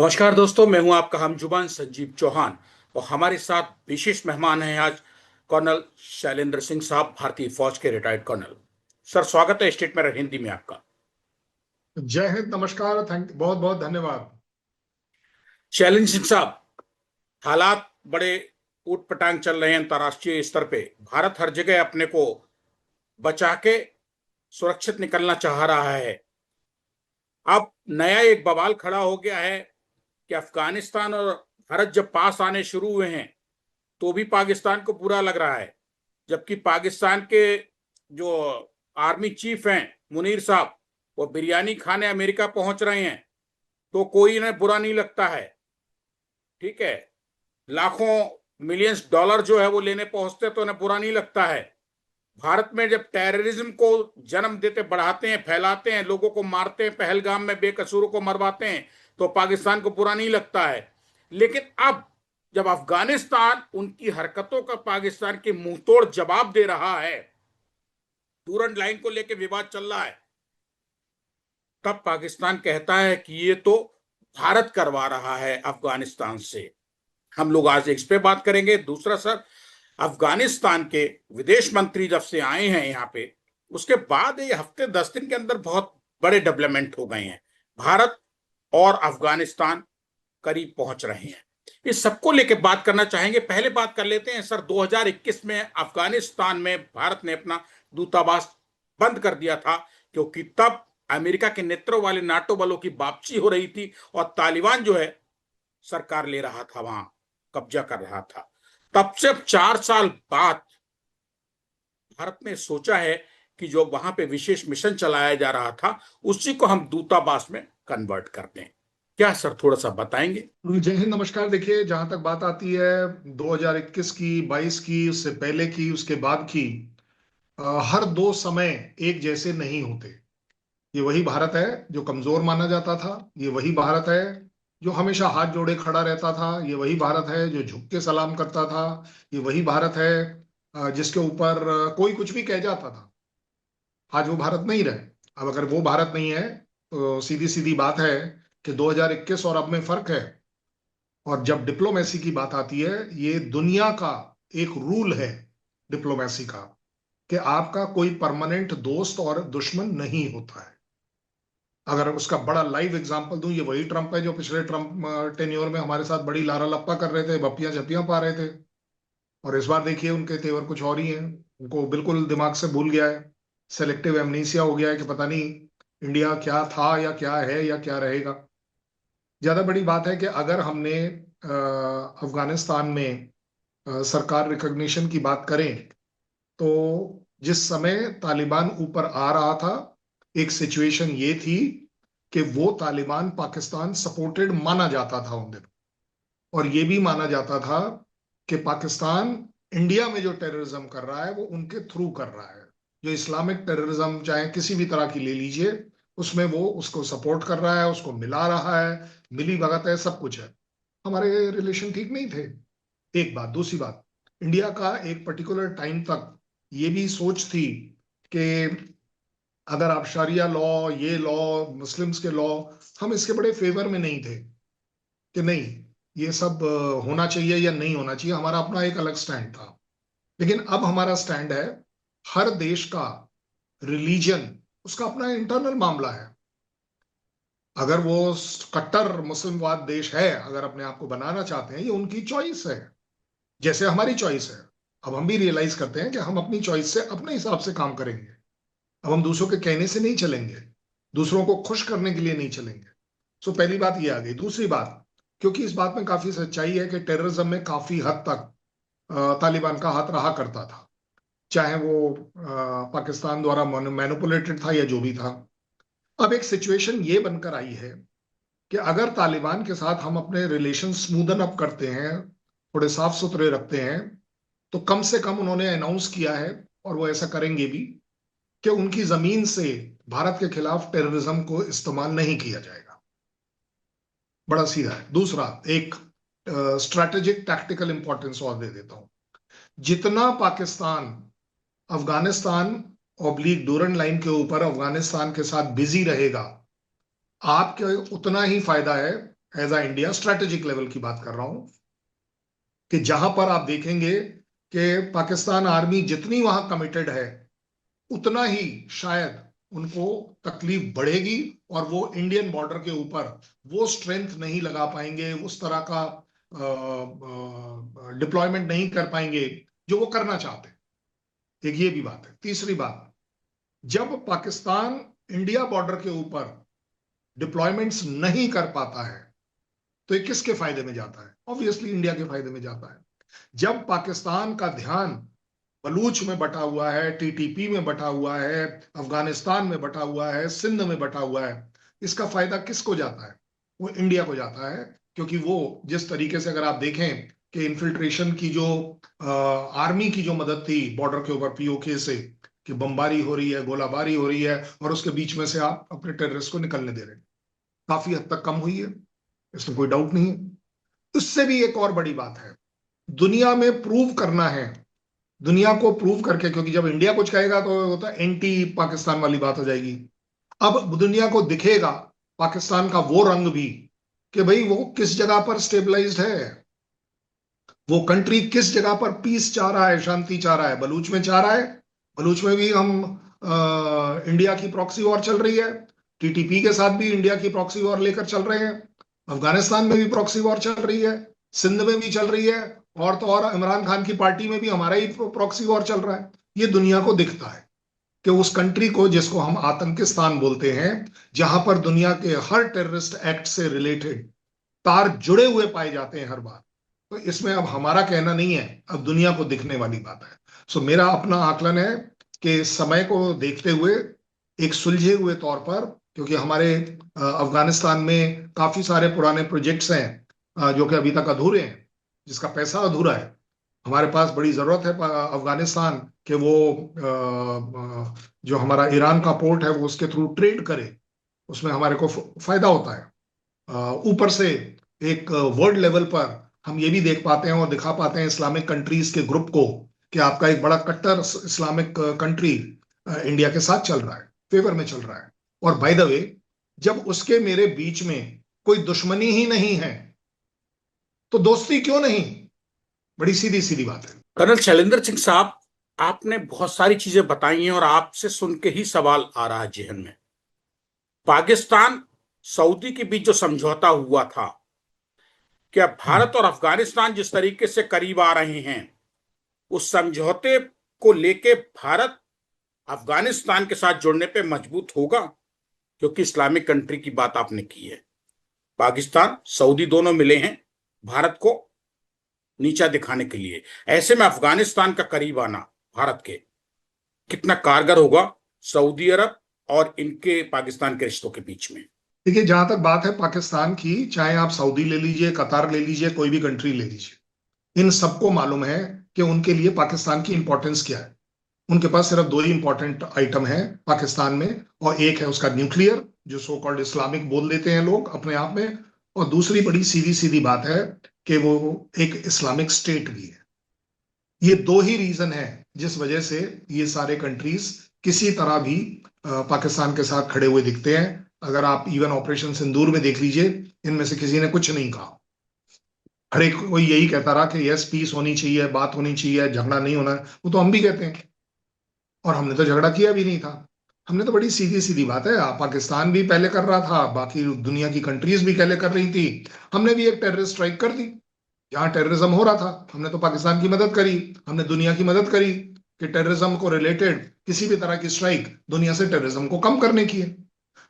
नमस्कार दोस्तों, मैं हूं आपका हमजुबान संजीव चौहान। और हमारे साथ विशेष मेहमान हैं आज कर्नल शैलेंद्र सिंह साहब, भारतीय फौज के रिटायर्ड कर्नल। सर, स्वागत है स्टेट मेरा हिंदी में आपका। जय हिंद, नमस्कार, थैंक बहुत बहुत धन्यवाद। शैलेंद्र सिंह साहब, हालात बड़े ऊट पटांग चल रहे हैं अंतर्राष्ट्रीय स्तर पे। भारत हर जगह अपने को बचा के सुरक्षित निकलना चाह रहा है। अब नया एक बवाल खड़ा हो गया है कि अफगानिस्तान और भारत जब पास आने शुरू हुए हैं तो भी पाकिस्तान को बुरा लग रहा है, जबकि पाकिस्तान के जो आर्मी चीफ हैं मुनीर साहब, वो बिरयानी खाने अमेरिका पहुंच रहे हैं तो कोई इन्हें बुरा नहीं लगता है। ठीक है, लाखों मिलियंस डॉलर जो है वो लेने पहुंचते तो इन्हें बुरा नहीं लगता है। भारत में जब टेररिज्म को जन्म देते बढ़ाते हैं, फैलाते हैं, लोगों को मारते हैं, पहलगाम में बेकसूरों को मरवाते हैं, तो पाकिस्तान को बुरा नहीं लगता है। लेकिन अब जब अफगानिस्तान उनकी हरकतों का पाकिस्तान के मुंह तोड़ जवाब दे रहा है, डूरंड लाइन को लेकर विवाद चल रहा है, तब पाकिस्तान कहता है कि ये तो भारत करवा रहा है अफगानिस्तान से। हम लोग आज इस पे बात करेंगे। दूसरा सर, अफगानिस्तान के विदेश मंत्री जब से आए हैं यहाँ पे, उसके बाद ये हफ्ते 10 दिन के अंदर बहुत बड़े डेवलपमेंट हो गए हैं। भारत और अफगानिस्तान करीब पहुंच रहे हैं। इस सबको लेके बात करना चाहेंगे। पहले बात कर लेते हैं सर, 2021 में अफगानिस्तान में भारत ने अपना दूतावास बंद कर दिया था, क्योंकि तब अमेरिका के नेतृत्व वाले नाटो बलों की वापसी हो रही थी और तालिबान जो है सरकार ले रहा था, वहां कब्जा कर रहा था। तब से 4 साल बाद भारत ने सोचा है कि जो वहां पे विशेष मिशन चलाया जा रहा था उसी को हम दूतावास में कन्वर्ट कर दें। क्या सर, थोड़ा सा बताएंगे? जय हिंद, नमस्कार। देखिए, जहां तक बात आती है 2021 की, 22 की, उससे पहले की, उसके बाद की, हर दो समय एक जैसे नहीं होते। ये वही भारत है जो कमजोर माना जाता था। ये वही भारत है जो हमेशा हाथ जोड़े खड़ा रहता था। ये वही भारत है जो झुक के सलाम करता था। ये वही भारत है जिसके ऊपर कोई कुछ भी कह जाता था। आज वो भारत नहीं रहे। अब अगर वो भारत नहीं है तो सीधी सीधी बात है कि 2021 और अब में फर्क है। और जब डिप्लोमेसी की बात आती है, ये दुनिया का एक रूल है डिप्लोमेसी का, कि आपका कोई परमानेंट दोस्त और दुश्मन नहीं होता है। अगर उसका बड़ा लाइव एग्जांपल दूं, ये वही ट्रंप है जो पिछले ट्रंप टेन्योर में हमारे साथ बड़ी लारा लप्पा कर रहे थे, बप्पियां झप्पियां पा रहे थे। और इस बार देखिए उनके तेवर कुछ और ही हैं। उनको बिल्कुल दिमाग से भूल गया है, सेलेक्टिव एमनीसिया हो गया है कि पता नहीं इंडिया क्या था या क्या है या क्या रहेगा। ज्यादा बड़ी बात है कि अगर हमने अफगानिस्तान में सरकार रिकॉग्निशन की बात करें, तो जिस समय तालिबान ऊपर आ रहा था, एक सिचुएशन ये थी कि वो तालिबान पाकिस्तान सपोर्टेड माना जाता था उन दिनों। और ये भी माना जाता था कि पाकिस्तान इंडिया में जो टेररिज्म कर रहा है वो उनके थ्रू कर रहा है। जो इस्लामिक टेररिज्म चाहे किसी भी तरह की ले लीजिए, उसमें वो उसको सपोर्ट कर रहा है, उसको मिला रहा है, मिली भगत है, सब कुछ है। हमारे रिलेशन ठीक नहीं थे, एक बात। दूसरी बात, इंडिया का एक पर्टिकुलर टाइम तक ये भी सोच थी कि अगर आप शरिया लॉ, ये लॉ, मुस्लिम्स के लॉ, हम इसके बड़े फेवर में नहीं थे कि नहीं ये सब होना चाहिए या नहीं होना चाहिए। हमारा अपना एक अलग स्टैंड था। लेकिन अब हमारा स्टैंड है, हर देश का रिलीजन उसका अपना इंटरनल मामला है। अगर वो कट्टर मुस्लिमवाद देश है, अगर अपने आप को बनाना चाहते हैं, ये उनकी चॉइस है, जैसे हमारी चॉइस है। अब हम भी रियलाइज करते हैं कि हम अपनी चॉइस से अपने हिसाब से काम करेंगे। अब हम दूसरों के कहने से नहीं चलेंगे, दूसरों को खुश करने के लिए नहीं चलेंगे। सो पहली बात ये आ गई। दूसरी बात, क्योंकि इस बात में काफी सच्चाई है कि टेररिज्म में काफी हद तक तालिबान का हाथ रहा करता था, चाहे वो पाकिस्तान द्वारा मैनिपुलेटेड था या जो भी था। अब एक सिचुएशन ये बनकर आई है कि अगर तालिबान के साथ हम अपने रिलेशन स्मूदन अप करते हैं, थोड़े साफ सुथरे रखते हैं, तो कम से कम उन्होंने अनाउंस किया है, और वो ऐसा करेंगे भी, कि उनकी जमीन से भारत के खिलाफ टेररिज्म को इस्तेमाल नहीं किया जाएगा। बड़ा सीधा है। दूसरा, एक स्ट्रैटेजिक टैक्टिकल इंपॉर्टेंस और दे देता हूं। जितना Pakistan Afghanistan oblique Durand line के ऊपर अफगानिस्तान के साथ बिजी रहेगा, आपके उतना ही फायदा है as a India strategic level की बात कर रहा हूं, कि जहां पर आप देखेंगे कि पाकिस्तान आर्मी जितनी वहां कमिटेड है, उतना ही शायद उनको तकलीफ बढ़ेगी, और वो इंडियन बॉर्डर के ऊपर वो स्ट्रेंथ नहीं लगा पाएंगे, उस तरह का डिप्लॉयमेंट नहीं कर पाएंगे जो वो करना चाहते हैं। एक ये भी बात है। तीसरी बात, जब पाकिस्तान इंडिया बॉर्डर के ऊपर डिप्लॉयमेंट्स नहीं कर पाता है, तो ये किसके फायदे में जाता है? ऑब्वियसली इंडिया के फायदे में जाता है। जब पाकिस्तान का ध्यान बलूच में बटा हुआ है, टीटीपी में बटा हुआ है, अफगानिस्तान में बटा हुआ है, सिंध में बटा हुआ है, इसका फायदा किसको जाता है? वो इंडिया को जाता है। क्योंकि वो जिस तरीके से, अगर आप देखें कि इन्फिल्ट्रेशन की जो आर्मी की जो मदद थी बॉर्डर के ऊपर पीओके से, कि बमबारी हो रही है, गोलाबारी हो रही है, और उसके बीच में से आप अपने टेररिस्ट को निकलने दे रहे हैं, काफी हद तक कम हुई है, इसमें कोई डाउट नहीं है। उससे भी एक और बड़ी बात है, दुनिया में प्रूव करना है, दुनिया को प्रूव करके, क्योंकि जब इंडिया कुछ कहेगा तो होता है एंटी पाकिस्तान वाली बात हो जाएगी। अब दुनिया को दिखेगा पाकिस्तान का वो रंग भी, कि भाई वो किस जगह पर स्टेबलाइज्ड है, वो कंट्री किस जगह पर पीस चाह रहा है, शांति चाह रहा है। बलूच में चाह रहा है, बलूच में भी हम इंडिया की प्रॉक्सी वॉर चल रही है, टीटीपी के साथ भी इंडिया की प्रॉक्सी वॉर लेकर चल रहे हैं, अफगानिस्तान में भी प्रॉक्सी वॉर चल रही है, सिंध में भी चल रही है, और तो और इमरान खान की पार्टी में भी हमारा ही प्रॉक्सी वॉर चल रहा है। ये दुनिया को दिखता है कि उस कंट्री को, जिसको हम आतंकिस्तान बोलते हैं, जहां पर दुनिया के हर टेररिस्ट एक्ट से रिलेटेड तार जुड़े हुए पाए जाते हैं हर बार, तो इसमें अब हमारा कहना नहीं है, अब दुनिया को दिखने वाली बात है। सो मेरा अपना आकलन है कि समय को देखते हुए, एक सुलझे हुए तौर पर, क्योंकि हमारे अफगानिस्तान में काफी सारे पुराने प्रोजेक्ट्स हैं जो कि अभी तक अधूरे हैं, जिसका पैसा अधूरा है। हमारे पास बड़ी जरूरत है अफगानिस्तान के वो जो हमारा ईरान का पोर्ट है वो उसके थ्रू ट्रेड करे, उसमें हमारे को फायदा होता है। ऊपर से एक वर्ल्ड लेवल पर हम ये भी देख पाते हैं और दिखा पाते हैं इस्लामिक कंट्रीज के ग्रुप को, कि आपका एक बड़ा कट्टर इस्लामिक कंट्री इंडिया के साथ चल रहा है, फेवर में चल रहा है। और बाय द वे, जब उसके मेरे बीच में कोई दुश्मनी ही नहीं है, तो दोस्ती क्यों नहीं? बड़ी सीधी सीधी बात है। कर्नल शैलेंद्र सिंह साहब, आपने बहुत सारी चीजें बताई हैं और आपसे सुन के ही सवाल आ रहा है जेहन में। पाकिस्तान सऊदी के बीच जो समझौता हुआ था, क्या भारत और अफगानिस्तान जिस तरीके से करीब आ रहे हैं, उस समझौते को लेके भारत अफगानिस्तान के साथ जुड़ने पे मजबूत होगा? क्योंकि इस्लामिक कंट्री की बात आपने की है, पाकिस्तान सऊदी दोनों मिले हैं भारत को नीचा दिखाने के लिए। ऐसे में अफगानिस्तान का करीब आना भारत के कितना कारगर होगा सऊदी अरब और इनके पाकिस्तान के रिश्तों के बीच में? देखिए, जहां तक बात है पाकिस्तान की, चाहे आप सऊदी ले लीजिए, कतार ले लीजिए, कोई भी कंट्री ले लीजिए, इन सबको मालूम है कि उनके लिए पाकिस्तान की इंपॉर्टेंस क्या है। उनके पास सिर्फ दो ही इंपॉर्टेंट आइटम है पाकिस्तान में, और एक है उसका न्यूक्लियर, जो सो कॉल्ड इस्लामिक बोल देते हैं लोग अपने आप में, और दूसरी बड़ी सीधी सीधी बात है कि वो एक इस्लामिक स्टेट भी है। ये दो ही रीजन है जिस वजह से ये सारे कंट्रीज किसी तरह भी पाकिस्तान के साथ खड़े हुए दिखते हैं। अगर आप इवन ऑपरेशन सिंदूर में देख लीजिए, इनमें से किसी ने कुछ नहीं कहा, हर एक कोई यही कहता रहा कि यस, पीस होनी चाहिए, बात होनी चाहिए, झगड़ा नहीं होना। वो तो हम भी कहते हैं, और हमने तो झगड़ा किया भी नहीं था। हमने तो, बड़ी सीधी सीधी बात है, पाकिस्तान भी पहले कर रहा था, बाकी दुनिया की कंट्रीज भी पहले कर रही थी, हमने भी एक टेररिस्ट स्ट्राइक कर दी। जहां टेररिज्म हो रहा था, हमने तो पाकिस्तान की मदद करी, हमने दुनिया की मदद करी कि टेररिज्म को रिलेटेड किसी भी तरह की स्ट्राइक दुनिया से टेररिज्म को कम करने की है।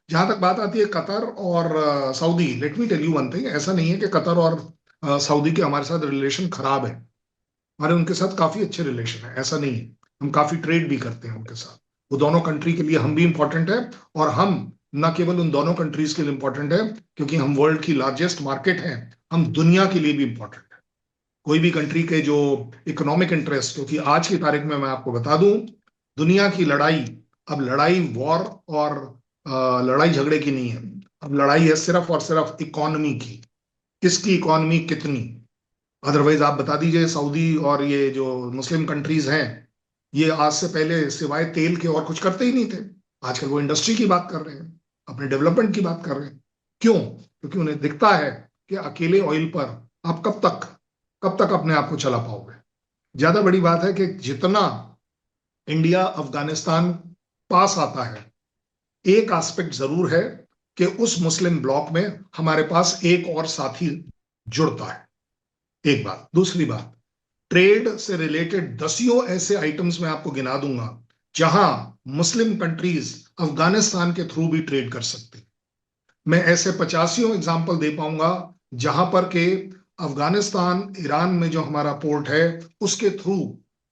जहां तक बात आती है कतर और Saudi, let me tell you one thing, ऐसा नहीं है कि कतर और सऊदी के हमारे साथ रिलेशन खराब है। हमारे उनके साथ काफी अच्छे रिलेशन है, ऐसा नहीं है। हम काफी ट्रेड भी करते हैं उनके साथ। वो दोनों कंट्री के लिए हम भी इंपॉर्टेंट है, और हम न केवल उन दोनों कंट्रीज के लिए इंपॉर्टेंट है, क्योंकि हम वर्ल्ड की लार्जेस्ट मार्केट हैं, हम दुनिया के लिए भी इंपॉर्टेंट है। कोई भी कंट्री के जो इकोनॉमिक इंटरेस्ट, क्योंकि आज की तारीख में मैं आपको बता दूं, दुनिया की लड़ाई, अब लड़ाई वॉर और लड़ाई झगड़े की नहीं है, अब लड़ाई है सिर्फ और सिर्फ इकोनॉमी की। किसकी इकोनॉमी कितनी? अदरवाइज आप बता दीजिए, सऊदी और ये जो मुस्लिम कंट्रीज हैं, ये आज से पहले सिवाय तेल के और कुछ करते ही नहीं थे। आजकल वो इंडस्ट्री की बात कर रहे हैं, अपने डेवलपमेंट की बात कर रहे हैं। क्यों? क्योंकि उन्हें दिखता है कि अकेले ऑयल पर आप कब तक अपने आप को चला पाओगे। ज्यादा बड़ी बात है कि जितना इंडिया अफगानिस्तान पास आता है, एक एस्पेक्ट जरूर है कि उस मुस्लिम ब्लॉक में हमारे पास एक और साथी जुड़ता है। एक बात। दूसरी बात, ट्रेड से रिलेटेड दसियों ऐसे आइटम्स मैं आपको गिना दूंगा जहां मुस्लिम कंट्रीज अफगानिस्तान के थ्रू भी ट्रेड कर सकती। मैं ऐसे पचासियों एग्जाम्पल दे पाऊंगा जहां पर के अफगानिस्तान ईरान में जो हमारा पोर्ट है उसके थ्रू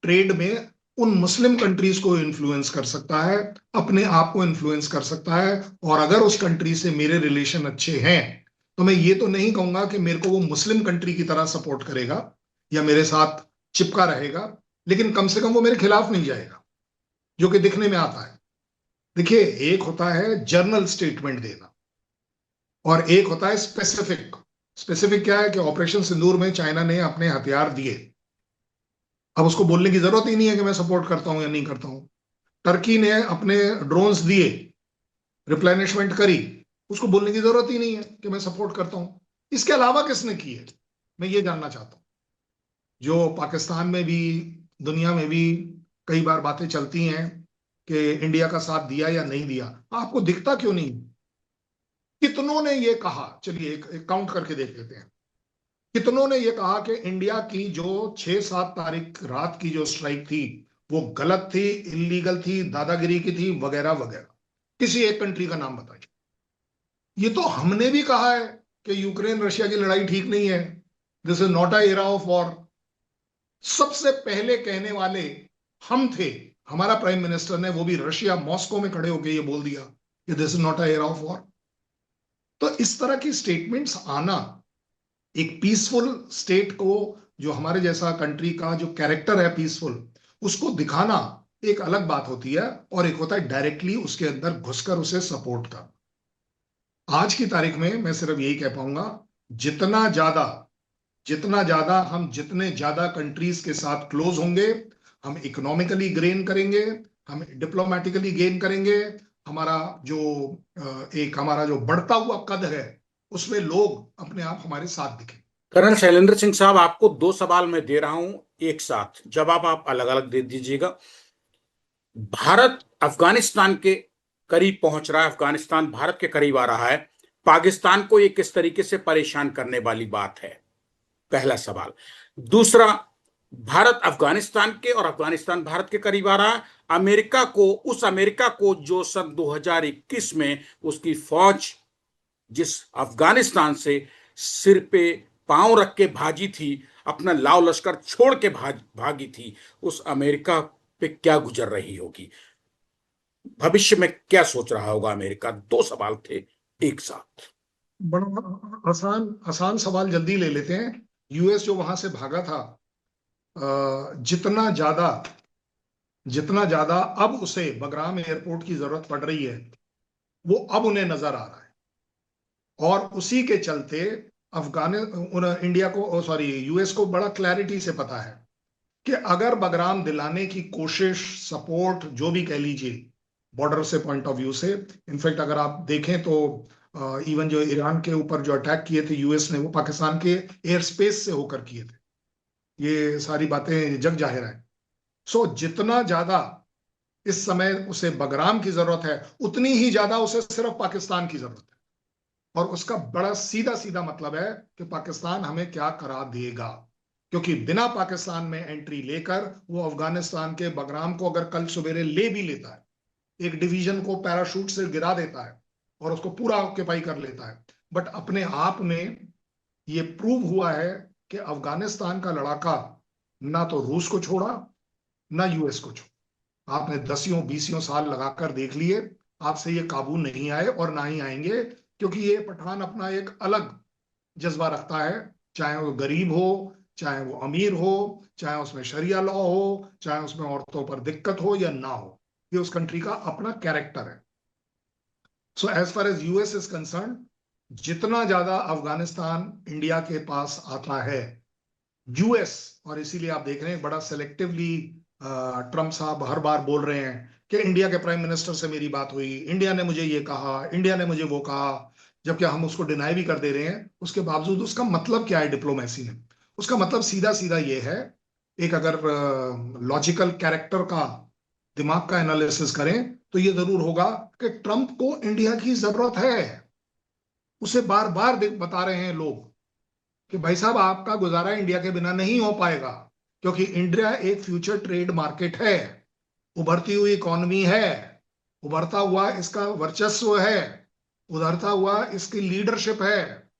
ट्रेड में उन मुस्लिम कंट्रीज को इन्फ्लुएंस कर सकता है, अपने आप को इन्फ्लुएंस कर सकता है। और अगर उस कंट्री से मेरे रिलेशन अच्छे हैं तो मैं ये तो नहीं कहूंगा कि मेरे को वो मुस्लिम कंट्री की तरह सपोर्ट करेगा या मेरे साथ चिपका रहेगा, लेकिन कम से कम वो मेरे खिलाफ नहीं जाएगा, जो कि दिखने में आता है। देखिए, एक होता है जर्नल स्टेटमेंट देना और एक होता है स्पेसिफिक। स्पेसिफिक क्या है कि ऑपरेशन सिंदूर में चाइना ने अपने हथियार दिए, अब उसको बोलने की जरूरत ही नहीं है कि मैं सपोर्ट करता हूं या नहीं करता हूं। टर्की ने अपने ड्रोन्स दिए, रिप्लेनिशमेंट करी, उसको बोलने की जरूरत ही नहीं है कि मैं सपोर्ट करता हूं। इसके अलावा किसने की है, मैं ये जानना चाहता हूं। जो पाकिस्तान में भी, दुनिया में भी कई बार बातें चलती हैं कि इंडिया का साथ दिया या नहीं दिया, आपको दिखता क्यों नहीं? कितनों ने ये कहा, चलिए एक काउंट करके देख लेते हैं। कितनों ने ये कहा कि इंडिया की जो 6-7 तारीख रात की जो स्ट्राइक थी वो गलत थी, इलीगल थी, दादागिरी की थी, वगैरह वगैरह। किसी एक कंट्री का नाम बताइए। ये तो हमने भी कहा है कि यूक्रेन रशिया की लड़ाई ठीक नहीं है, this is not a era of war. सबसे पहले कहने वाले हम थे। हमारा प्राइम मिनिस्टर ने, वो भी रशिया मॉस्को में खड़े होकर ये बोल दिया कि this is not a era of war. तो इस तरह की स्टेटमेंट्स आना, एक पीसफुल स्टेट को, जो हमारे जैसा कंट्री का जो कैरेक्टर है पीसफुल, उसको दिखाना एक अलग बात होती है, और एक होता है डायरेक्टली उसके अंदर घुसकर उसे सपोर्ट करना। आज की तारीख में मैं सिर्फ यही कह पाऊंगा, जितना ज्यादा जितना ज्यादा हम जितने ज्यादा कंट्रीज के साथ क्लोज होंगे, हम इकोनॉमिकली गेन करेंगे, हम डिप्लोमेटिकली गेन करेंगे। हमारा जो एक हमारा जो बढ़ता हुआ कद है, उसमें लोग अपने आप हमारे साथ दिखें। कर्नल शैलेंद्र सिंह साहब, आपको दो सवाल मैं दे रहा हूं, एक साथ जवाब आप अलग अलग दे दीजिएगा। भारत अफगानिस्तान के करीब पहुंच रहा है, अफगानिस्तान भारत के करीब आ रहा है, पाकिस्तान को ये किस तरीके से परेशान करने वाली बात है? पहला सवाल। दूसरा, भारत अफगानिस्तान के और अफगानिस्तान भारत के करीब आ रहा है, अमेरिका को, उस अमेरिका को जो सन 2021 में उसकी फौज जिस अफगानिस्तान से सिर पे पांव रख के भागी थी, अपना लाव लश्कर छोड़ के भागी थी, उस अमेरिका पे क्या गुजर रही होगी, भविष्य में क्या सोच रहा होगा अमेरिका? दो सवाल थे एक साथ। बड़ा आसान आसान सवाल जल्दी ले लेते हैं। यूएस जो वहां से भागा था, जितना ज्यादा जितना ज्यादा अब उसे बगराम एयरपोर्ट की जरूरत पड़ रही है, वो अब उन्हें नजर आ रहा है। और उसी के चलते इंडिया को, सॉरी, यूएस को बड़ा क्लैरिटी से पता है कि अगर बगराम दिलाने की कोशिश, सपोर्ट, जो भी कह लीजिए, बॉर्डर से पॉइंट ऑफ व्यू से, इनफैक्ट अगर आप देखें तो इवन जो ईरान के ऊपर जो अटैक किए थे यूएस ने, वो पाकिस्तान के एयर स्पेस से होकर किए थे। ये सारी बातें जग जाहिर है। सो जितना ज्यादा इस समय उसे बगराम की जरूरत है, उतनी ही ज्यादा उसे सिर्फ पाकिस्तान की जरूरत है। और उसका बड़ा सीधा सीधा मतलब है कि पाकिस्तान हमें क्या करा देगा। क्योंकि बिना पाकिस्तान में एंट्री लेकर वो अफगानिस्तान के बगराम को अगर कल सवेरे ले भी लेता है, एक डिवीजन को पैराशूट से गिरा देता है और उसको पूरा ऑक्यूपाई कर लेता है, बट अपने आप में ये प्रूव हुआ है कि अफगानिस्तान का लड़ाका ना तो रूस को छोड़ा, ना यूएस को छोड़ा। आपने दसियों बीसियों साल लगाकर देख लिए, आपसे ये काबू नहीं आए और ना ही आएंगे, क्योंकि ये पठान अपना एक अलग जज्बा रखता है। चाहे वो गरीब हो, चाहे वो अमीर हो, चाहे उसमें शरिया लॉ हो, चाहे उसमें औरतों पर दिक्कत हो या ना हो, ये उस कंट्री का अपना कैरेक्टर है। So as far as US is concerned, जितना ज्यादा अफगानिस्तान इंडिया के पास आता है, यूएस, और इसीलिए आप देख रहे हैं बड़ा सेलेक्टिवली ट्रम्प साहब हर बार बोल रहे हैं कि इंडिया के प्राइम मिनिस्टर से मेरी बात हुई, इंडिया ने मुझे ये कहा, इंडिया ने मुझे वो कहा। जबकि हम उसको डिनाई भी कर दे रहे हैं, उसके बावजूद उसका मतलब क्या है डिप्लोमेसी में? उसका मतलब सीधा सीधा ये है, एक अगर लॉजिकल कैरेक्टर का, दिमाग का एनालिसिस करें तो ये जरूर होगा कि ट्रंप को इंडिया की जरूरत है। उसे बार बार बता रहे हैं लोग कि भाई साहब, आपका गुजारा इंडिया के बिना नहीं हो पाएगा, क्योंकि इंडिया एक फ्यूचर ट्रेड मार्केट है, उभरती हुई इकॉनमी है, उभरता हुआ इसका वर्चस्व है, उभरता हुआ इसकी लीडरशिप है।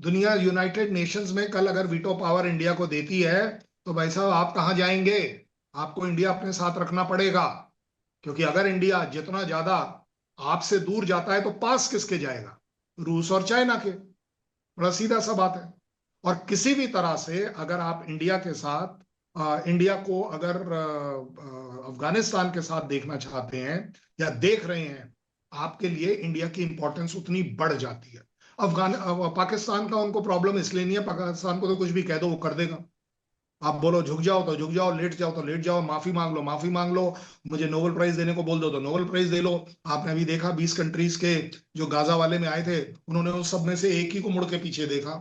दुनिया यूनाइटेड नेशंस में कल अगर वीटो पावर इंडिया को देती है, तो भाई साहब आप कहां जाएंगे? आपको इंडिया अपने साथ रखना पड़ेगा, क्योंकि अगर इंडिया जितना ज्यादा आपसे दूर जाता है तो पास किसके जाएगा? रूस और चाइना के। बड़ा सीधा सा बात है। और किसी भी तरह से अगर आप इंडिया के साथ इंडिया को अगर अफगानिस्तान के साथ देखना चाहते हैं या देख रहे हैं, आपके लिए इंडिया की इंपॉर्टेंस उतनी बढ़ जाती है। पाकिस्तान का उनको प्रॉब्लम इसलिए नहीं है, पाकिस्तान को तो कुछ भी कह दो वो कर देगा। आप बोलो झुक जाओ तो झुक जाओ, लेट जाओ तो लेट जाओ, माफी मांग लो, मुझे नोबेल प्राइज देने को बोल दो तो नोबेल प्राइज दे लो। आपने अभी देखा 20 कंट्रीज के जो गाजा वाले में आए थे, उन्होंने उन सब में से एक ही को मुड़ के पीछे देखा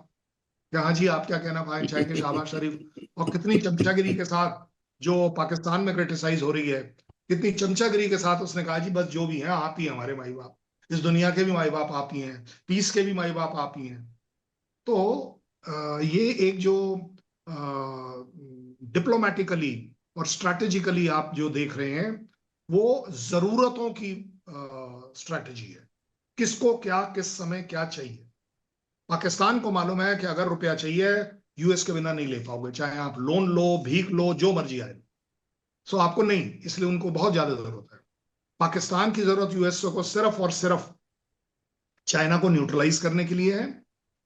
कि हाँ जी आप क्या कहना चाहेंगे शहबाज शरीफ। और कितनी चमचागिरी के साथ जो पाकिस्तान में क्रिटिसाइज हो रही है, कितनी चमचागिरी के साथ उसने कहा जी बस जो भी है आप ही हमारे माई बाप, इस दुनिया के भी माई बाप आप ही हैं, पीस के भी माई बाप आप ही हैं। तो ये एक जो डिप्लोमेटिकली और स्ट्रैटेजिकली आप जो देख रहे हैं, वो जरूरतों की स्ट्रैटेजी है। किसको क्या किस समय क्या चाहिए। पाकिस्तान को मालूम है कि अगर रुपया चाहिए, यूएस के बिना नहीं ले पाओगे, चाहे आप लोन लो, भीख लो, जो मर्जी आए। सो आपको नहीं, इसलिए उनको बहुत ज्यादा जरूरत है। पाकिस्तान की जरूरत यूएस को सिर्फ और सिर्फ चाइना को न्यूट्रलाइज करने के लिए है,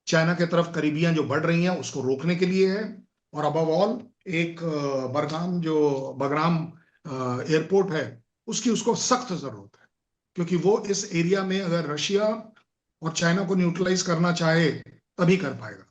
चाइना के तरफ करीबियां जो बढ़ रही हैं उसको रोकने के लिए है, और अबव ऑल एक बगराम एयरपोर्ट है, उसकी उसको सख्त जरूरत है। क्योंकि वो इस एरिया में अगर रशिया और चाइना को न्यूट्रलाइज करना चाहे तभी कर पाएगा।